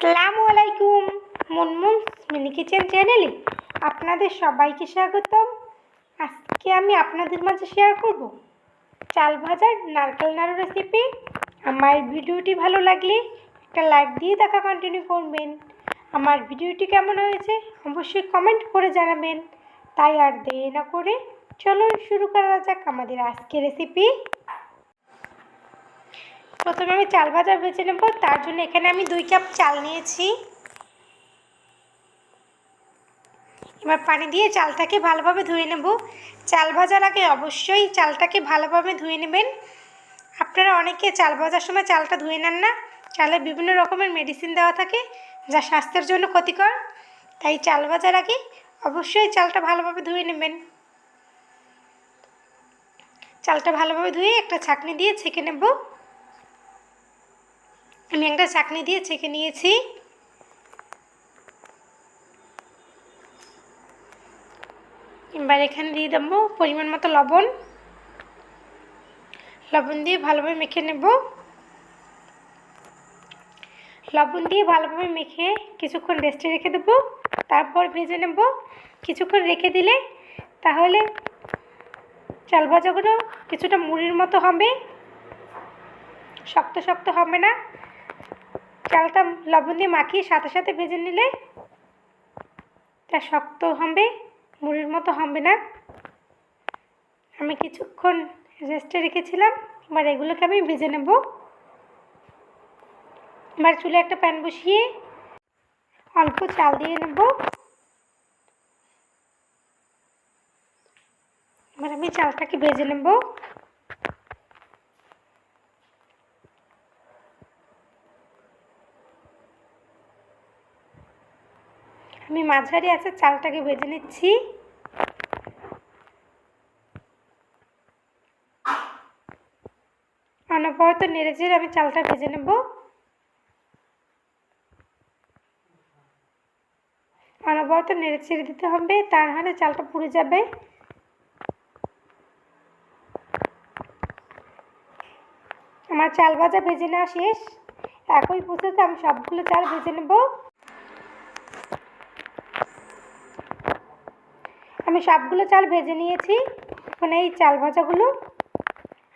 আসসালামু আলাইকুম। মুনমুনস mini kitchen চ্যানেলে আপনাদের সবাইকে স্বাগতম। আজকে আমি আপনাদের মাঝে শেয়ার করব চাল ভাজার নারকেল নাড়ু রেসিপি। আমার ভিডিওটি ভালো লাগলে একটা লাইক দিয়ে দেখা কন্টিনিউ করবেন। আমার ভিডিওটি কেমন হয়েছে অবশ্যই কমেন্ট করে জানাবেন। তাই আর দেরি না করে চলুন শুরু করা যাক আমাদের আজকের রেসিপি। প্রথমে আমি চাল ভাজা ভেজে নেব। তার জন্য এখানে আমি 2 কাপ চাল নিয়েছি। এবার পানি দিয়ে চালটাকে ভালোভাবে ধুয়ে নেব। চাল ভাজার আগে অবশ্যই চালটাকে ভালোভাবে ধুয়ে নেবেন। আপনারা অনেকে চাল ভাজার সময় চালটা ধুয়ে নেন না। চালে বিভিন্ন রকমের মেডিসিন দেওয়া থাকে যা স্বাস্থ্যের জন্য ক্ষতিকর। তাই চাল ভাজার আগে অবশ্যই চালটা ভালোভাবে ধুয়ে নেবেন। চালটা ভালোভাবে ধুয়ে একটা ছাঁকনি দিয়ে ছেঁকে নেব। আমি একটা ছাঁকনি দিয়ে ছেঁকে নিয়েছি। এবার এখানে দিয়ে দেবো পরিমাণ মতো লবণ। লবণ দিয়ে ভালোভাবে মেখে নেব। লবণ দিয়ে ভালোভাবে মেখে কিছুক্ষণ রেস্টে রেখে দেবো। তারপর ভেজে নেব। কিছুক্ষণ রেখে দিলে তাহলে চাল ভাজাগুলো কিছুটা মুড়ির মতো হবে, শক্ত শক্ত হবে না। চালটা লবণ দিয়ে মাখিয়ে সাথে সাথে ভেজে নিলে তা শক্ত হবে, মুড়ির মতো হবে না। আমি কিছুক্ষণ রেস্টে রেখেছিলাম। এবার এগুলোকে আমি ভেজে নেব। এবার চুলে একটা প্যান বসিয়ে অল্প চাল দিয়ে নেব। এবার আমি চালটাকে ভেজে নেব। আমি মাঝারি আছে চালটাকে ভেজে নিচ্ছি। অনবরত নেড়ে চেড়ে আমি চালটা ভেজে নেব। অনবরত নেড়ে চেড়ে দিতে হবে, তা নাহলে চালটা পুড়ে যাবে। আমার চাল ভাজা ভেজে নেওয়া শেষ। একই প্রসেসে আমি সবগুলো চাল ভেজে নেব। আমি সবগুলো চাল ভেজে নিয়েছি। এখন এই চাল ভাজাগুলো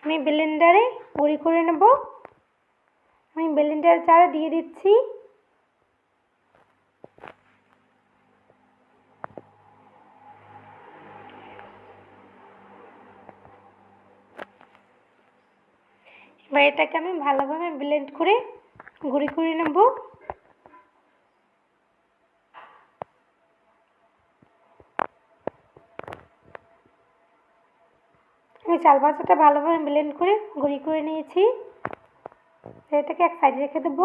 আমি ব্লেন্ডারে গুঁড়ি করে নেব। আমি ব্লেন্ডার জারে দিয়ে দিচ্ছি। এবার এটাকে আমি ভালোভাবে ব্লেন্ড করে গুঁড়ি করে নেব। আমি চাল ভাজাটা ভালোভাবে ব্লেন্ড করে গুঁড়ি করে নিয়েছি। এটাকে এক সাইডে রেখে দেব।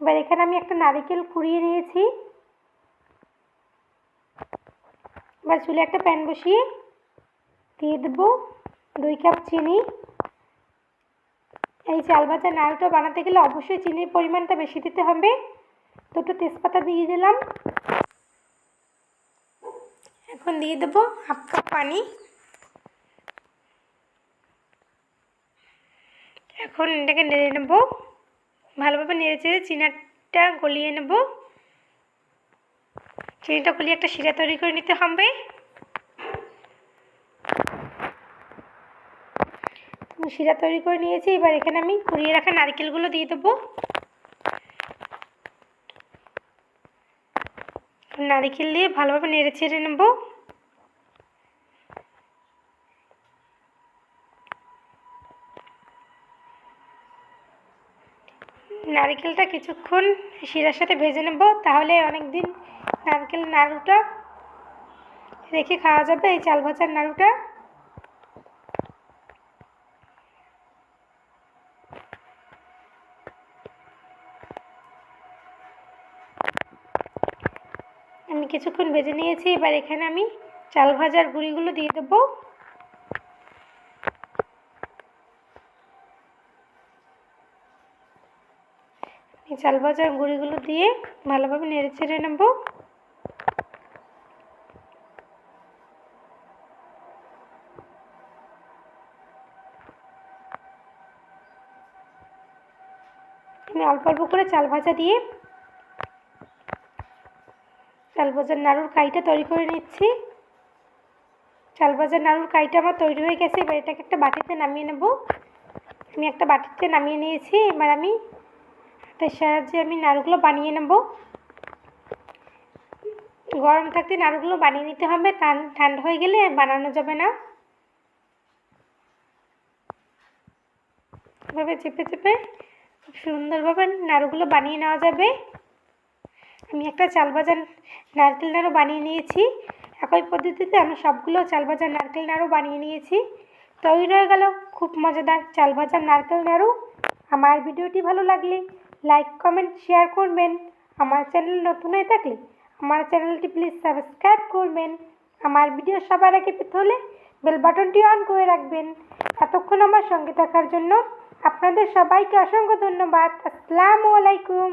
এবার এখানে আমি একটা নারকেল কুড়িয়ে নিয়েছি। এবার চুলে একটা প্যান বসিয়ে দিয়ে দেবো 2 কাপ চিনি। এই চাল ভাজা নাড়ুটা বানাতে গেলে অবশ্যই চিনির পরিমাণটা বেশি দিতে হবে। 2টো তেজপাতা দিয়ে দিলাম। এখন দিয়ে দেবো 1/2 কাপ পানি। এখন এটাকে নেড়ে নেব। ভালোভাবে নেড়ে চেড়ে চিনিটা গলিয়ে নেব। চিনিটা গলিয়ে একটা শিরা তৈরি করে নিতে হবে। শিরা তৈরি করে নিয়েছি। এবার এখানে আমি কুড়িয়ে রাখা নারকেলগুলো দিয়ে দেবো। নারকেল দিয়ে ভালোভাবে নেড়ে চেড়ে নেব। নারকেলটা কিছুক্ষণ শিরার সাথে ভেজে নেব, তাহলে অনেক দিন নারকেল নাড়ুটা রেখে খাওয়া যাবে। এই চাল ভাজার নাড়ুটা আমি কিছুক্ষণ ভেজে নিয়েছি। এবার এখানে আমি চাল ভাজার গুঁড়িগুলো দিয়ে দেব। এই চাল ভাজার গুঁড়িগুলো দিয়ে ভালোভাবে নেড়ে চেড়ে নেব। আমি অল্প অল্প করে চাল ভাজা দিয়ে চাল ভাজার নাড়ুর কাইটা তৈরি করে নিচ্ছি। চাল ভাজার নাড়ুর কাইটা আমার তৈরি হয়ে গেছে। এবার এটাকে একটা বাটিতে নামিয়ে নেব। আমি একটা বাটিতে নামিয়ে নিয়েছি। এবার আমি হাতের সাহায্যে আমি নাড়ুগুলো বানিয়ে নেব। গরম থাকতে নাড়ুগুলো বানিয়ে নিতে হবে, ঠান্ডা হয়ে গেলে বানানো যাবে না। এভাবে চেপে চেপে খুব সুন্দরভাবে নাড়ুগুলো বানিয়ে নেওয়া যাবে। আমি একটা চাল ভাজা নারকেল নাড়ু বানিয়ে নিয়েছি। একই পদ্ধতিতে আমি সবগুলো চাল ভাজা নারকেল নাড়ু বানিয়ে নিয়েছি। তৈরি হয়ে গেল খুব মজাদার চাল ভাজা নারকেল নাড়ু। আমার ভিডিওটি ভালো লাগলে লাইক কমেন্ট শেয়ার করবেন। আমার চ্যানেল নতুন হয়ে থাকলে আমার চ্যানেলটি প্লিজ সাবস্ক্রাইব করবেন। আমার ভিডিও সবার আগে পেতে হলে বেল বাটনটি অন করে রাখবেন। এতক্ষণ আমার সঙ্গে থাকার জন্য আপনাদের সবাইকে অসংখ্য ধন্যবাদ। আসসালামু আলাইকুম।